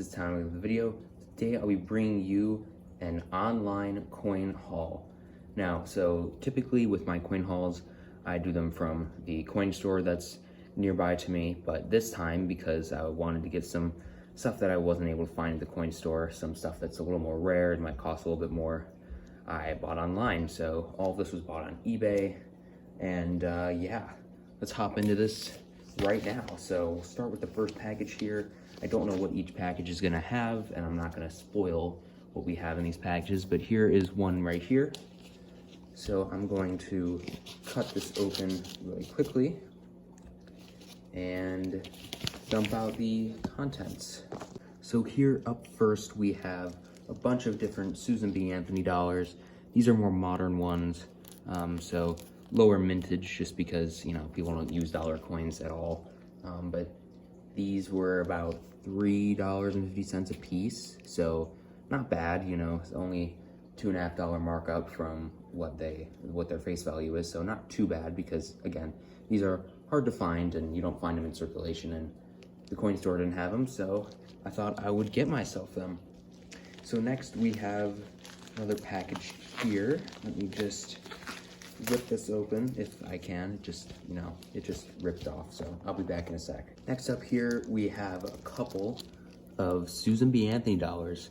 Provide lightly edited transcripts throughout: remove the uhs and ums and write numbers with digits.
this time of the video. Today I'll be bringing you an online coin haul. Now, so typically with my coin hauls, I do them from the coin store that's nearby to me, but this time, because I wanted to get some stuff that I wasn't able to find at the coin store, some stuff that's a little more rare and might cost a little bit more, I bought online. So all of this was bought on eBay, and yeah, let's hop into this right now. So we'll start with the first package here. I don't know what each package is gonna have, and I'm not gonna spoil what we have in these packages, but here is one right here. So I'm going to cut this open really quickly and dump out the contents. So here up first we have a bunch of different Susan B. Anthony dollars. These are more modern ones, so lower mintage just because, you know, people don't use dollar coins at all. But these were about $3.50 a piece, so not bad, you know. It's only $2.50 markup from what their face value is, so not too bad, because again, these are hard to find and you don't find them in circulation, and the coin store didn't have them, so I thought I would get myself them. So next we have another package here. Let me just rip this open if I can. It just, you know, it just ripped off, so I'll be back in a sec. Next up here we have a couple of Susan B. Anthony dollars.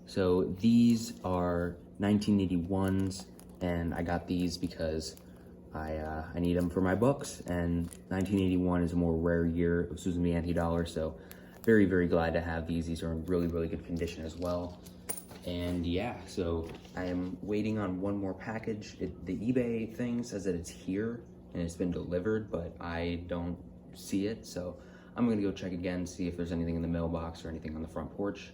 So these are 1981s, and I got these because I need them for my books, and 1981 is a more rare year of Susan B. Anthony dollars, so very, very glad to have these. These are in really, really good condition as well. And yeah, so I am waiting on one more package. The eBay thing says that it's here and it's been delivered, but I don't see it, so I'm gonna go check again, see if there's anything in the mailbox or anything on the front porch.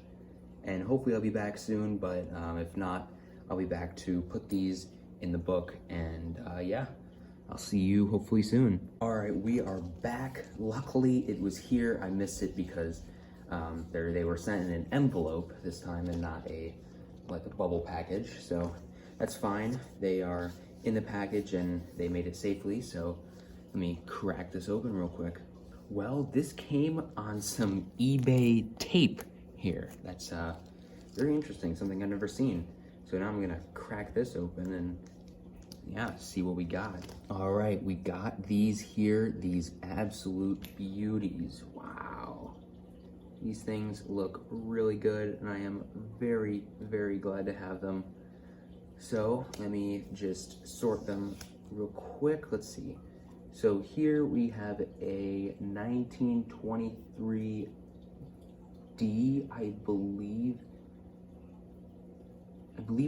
And hopefully I'll be back soon, but if not, I'll be back to put these in the book, and yeah, I'll see you hopefully soon. All right, we are back. Luckily, it was here. I missed it because they were sent in an envelope this time and not like a bubble package, so that's fine. They are in the package and they made it safely, so let me crack this open real quick. Well, this came on some eBay tape here. That's very interesting, something I've never seen. So now I'm gonna crack this open and yeah, see what we got. All right, we got these here, these absolute beauties. Wow. These things look really good, and I am very, very glad to have them. So let me just sort them real quick. Let's see. So here we have a 1923 D, I believe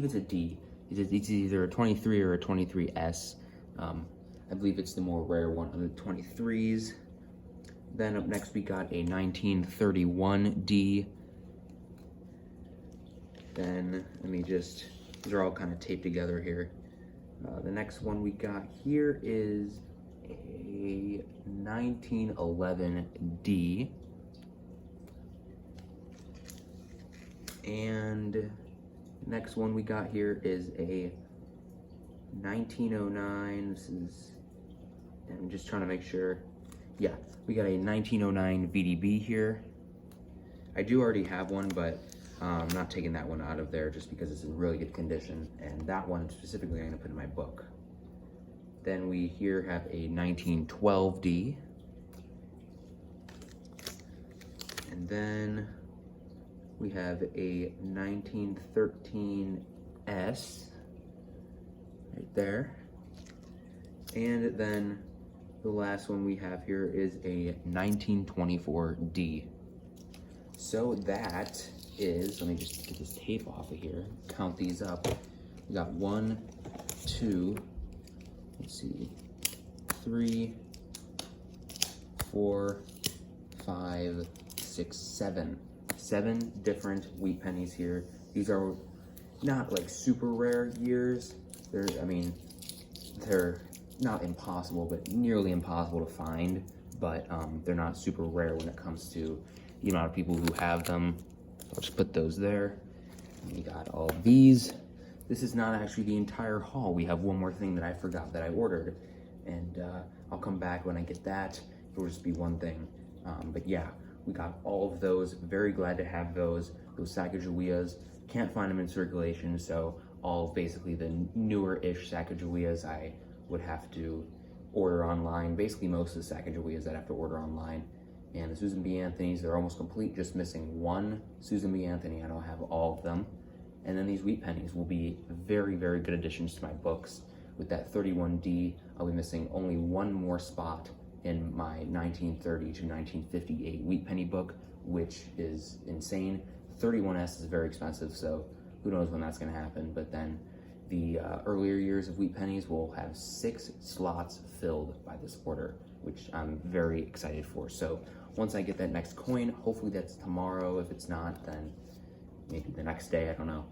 it's a D. It's either a 23 or a 23S. I believe it's the more rare one of the 23s. Then up next we got a 1931 D. Then these are all kind of taped together here. The next one we got here is a 1911 D. And next one we got here is a 1909. This is, I'm just trying to make sure. Yeah, we got a 1909 VDB here. I do already have one, but I'm not taking that one out of there just because it's in really good condition. And that one specifically I'm gonna put in my book. Then we here have a 1912 D. And then we have a 1913 S right there. And then the last one we have here is a 1924 D. So that is, let me just get this tape off of here, count these up. We got 1, 2, let's see, 3, 4, 5, 6, 7. 7 different wheat pennies here. These are not like super rare years. They're not impossible, but nearly impossible to find. But they're not super rare when it comes to the amount of people who have them. I'll just put those there. And we got all these. This is not actually the entire haul. We have one more thing that I forgot that I ordered, and I'll come back when I get that. It'll just be one thing. But yeah, we got all of those. Very glad to have those Sacagaweas. Can't find them in circulation, so all of basically the newer-ish Sacagaweas I would have to order online. Basically most of the Sacagaweas I'd have to order online. And the Susan B. Anthony's, they're almost complete, just missing one Susan B. Anthony. I don't have all of them. And then these Wheat Pennies will be very, very good additions to my books. With that 31D, I'll be missing only one more spot in my 1930 to 1958 Wheat Penny book, which is insane. 31S is very expensive, so who knows when that's gonna happen. But then the earlier years of Wheat Pennies will have 6 slots filled by this order, which I'm very excited for. So once I get that next coin, hopefully that's tomorrow. If it's not, then maybe the next day, I don't know.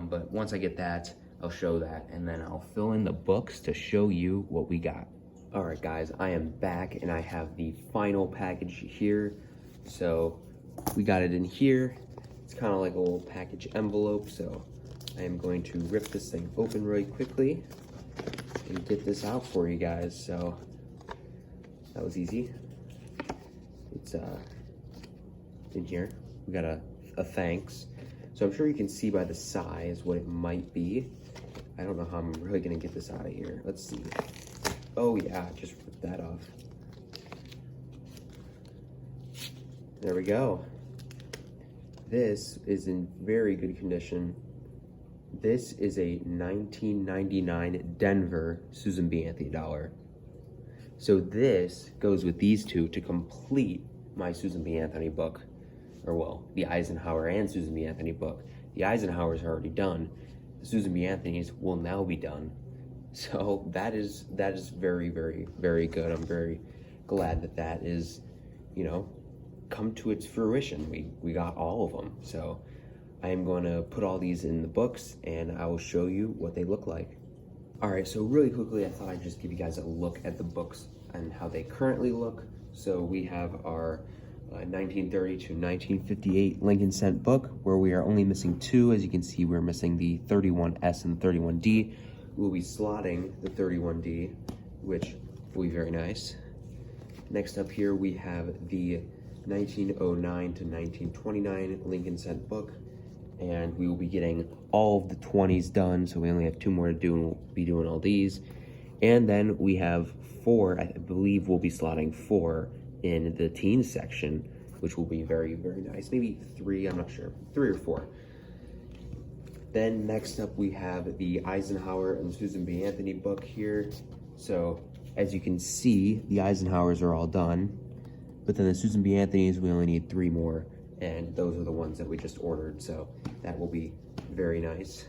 But once I get that, I'll show that, and then I'll fill in the books to show you what we got. All right, guys, I am back, and I have the final package here. So we got it in here. It's kind of like a little package envelope, so I am going to rip this thing open really quickly and get this out for you guys. So that was easy. It's in here. We got a thanks. So I'm sure you can see by the size what it might be. I don't know how I'm really gonna get this out of here. Let's see. Oh yeah, just rip that off. There we go. This is in very good condition. This is a 1999 Denver Susan B. Anthony dollar. So this goes with these two to complete my Susan B. Anthony book. Or well, the Eisenhower and Susan B. Anthony book. The Eisenhowers are already done. The Susan B. Anthony's will now be done. So that is very, very, very good. I'm very glad that that is, you know, come to its fruition. We got all of them. So I am going to put all these in the books and I will show you what they look like. All right, so really quickly, I thought I'd just give you guys a look at the books and how they currently look. So we have our 1930 to 1958 Lincoln Cent book, where we are only missing 2. As you can see, we're missing the 31S and the 31D. We'll be slotting the 31D, which will be very nice. Next up here, we have the 1909 to 1929 Lincoln Cent book, and we will be getting all of the 20s done, so we only have 2 more to do, and we'll be doing all these. And then we have 4, I believe we'll be slotting 4 in the teens section, which will be very, very nice. Maybe 3, I'm not sure, 3 or 4. Then next up we have the Eisenhower and Susan B. Anthony book here. So as you can see, the Eisenhowers are all done, but then the Susan B. Anthony's, we only need 3 more, and those are the ones that we just ordered, so that will be very nice.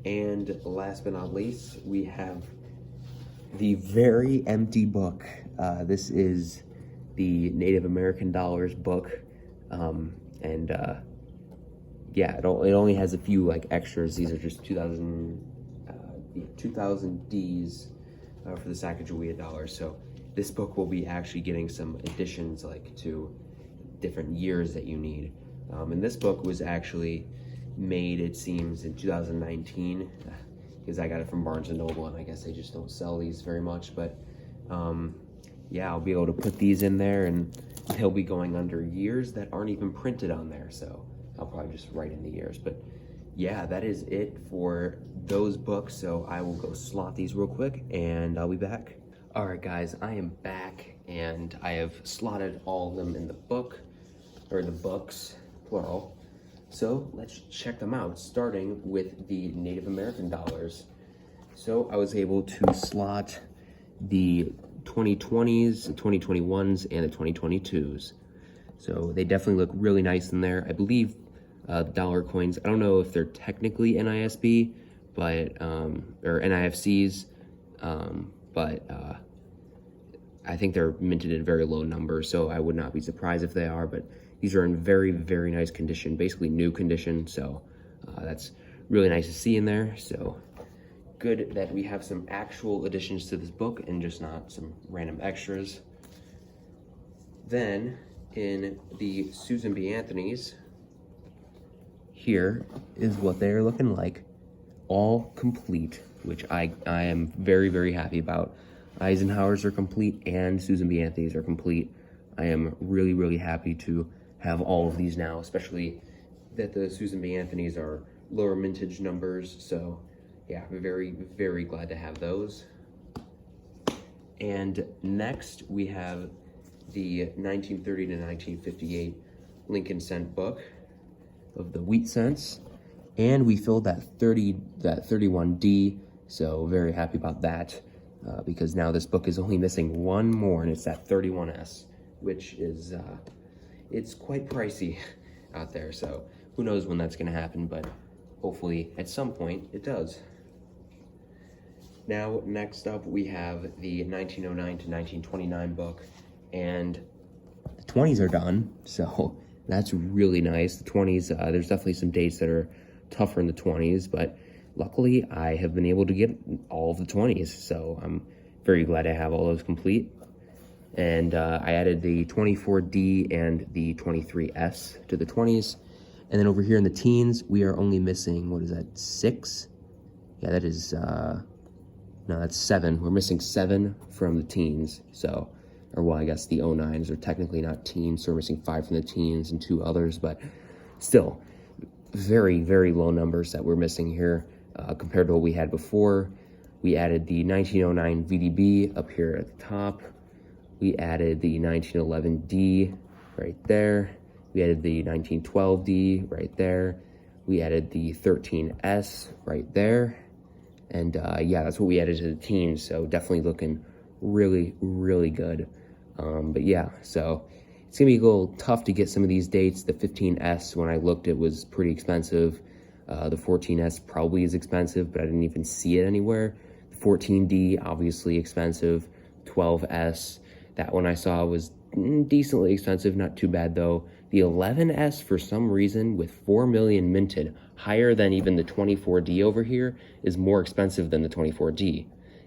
And last but not least, we have the very empty book. This is the Native American Dollars book, yeah, it only has a few like extras. These are just 2000 Ds for the Sacagawea dollars. So this book will be actually getting some additions like to different years that you need. And this book was actually made, it seems, in 2019, because I got it from Barnes & Noble, and I guess they just don't sell these very much. But yeah, I'll be able to put these in there, and they'll be going under years that aren't even printed on there. So I'll probably just write in the years. But yeah, that is it for those books. So I will go slot these real quick, and I'll be back. All right, guys, I am back, and I have slotted all of them in the book, or the books, plural. So let's check them out, starting with the Native American dollars. So I was able to slot the 2020s, the 2021s, and the 2022s. So they definitely look really nice in there. I believe dollar coins, I don't know if they're technically NISB, but, or NIFCs, but I think they're minted in very low numbers, so I would not be surprised if they are, but these are in very, very nice condition, basically new condition, so that's really nice to see in there. So good that we have some actual additions to this book and just not some random extras. Then in the Susan B. Anthony's, here is what they're looking like, all complete, which I am very, very happy about. Eisenhower's are complete and Susan B. Anthony's are complete. I am really, really happy to have all of these now, especially that the Susan B. Anthony's are lower mintage numbers. So yeah, very, very glad to have those. And next we have the 1930 to 1958 Lincoln Cent book of the wheat cents. And we filled that 31D, so very happy about that, because now this book is only missing one more, and it's that 31S, which is, it's quite pricey out there, so who knows when that's gonna happen, but hopefully at some point it does. Now, next up, we have the 1909 to 1929 book, and the 20s are done, so that's really nice. The 20s, there's definitely some dates that are tougher in the 20s, but luckily I have been able to get all of the 20s, so I'm very glad I have all those complete. And I added the 24D and the 23S to the 20s. And then over here in the teens, we are only missing, what is that, 6? Yeah, that is, no, that's 7. We're missing 7 from the teens, so, or well, I guess the 09s are technically not teens, so we're missing 5 from the teens and 2 others, but still, very, very low numbers that we're missing here compared to what we had before. We added the 1909 VDB up here at the top. We added the 1911D right there. We added the 1912D right there. We added the 13S right there. And yeah, that's what we added to the teens, so definitely looking really, really good. But yeah, so it's gonna be a little tough to get some of these dates. The 15S, when I looked, it was pretty expensive. The 14S probably is expensive, but I didn't even see it anywhere. The 14D, obviously expensive. 12S, that one I saw was decently expensive, not too bad though. The 11S, for some reason, with 4 million minted, higher than even the 24D over here, is more expensive than the 24D.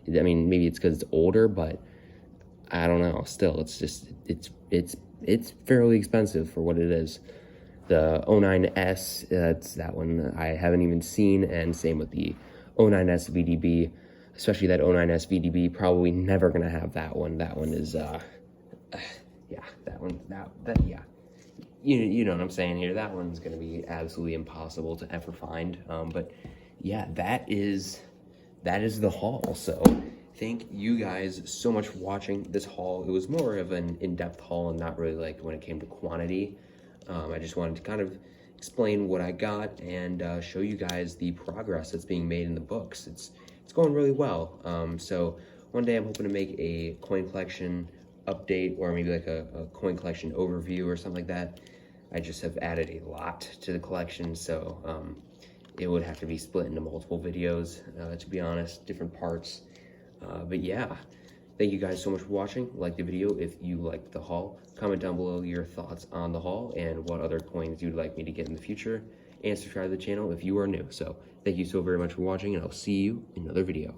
I mean, maybe it's because it's older, but I don't know. Still, it's just, it's fairly expensive for what it is. The 09S, that's that one I haven't even seen, and same with the 09S VDB, especially that 09S VDB, probably never gonna have that one. That one is, yeah, that one, yeah. You know what I'm saying here. That one's gonna be absolutely impossible to ever find. But yeah, that is the haul. So thank you guys so much for watching this haul. It was more of an in-depth haul and not really like when it came to quantity. I just wanted to kind of explain what I got and show you guys the progress that's being made in the books. It's going really well. So one day I'm hoping to make a coin collection update, or maybe like a coin collection overview or something like that. I just have added a lot to the collection, so it would have to be split into multiple videos, to be honest, different parts. But yeah, thank you guys so much for watching. Like the video if you liked the haul. Comment down below your thoughts on the haul and what other coins you'd like me to get in the future. And subscribe to the channel if you are new. So thank you so very much for watching, and I'll see you in another video.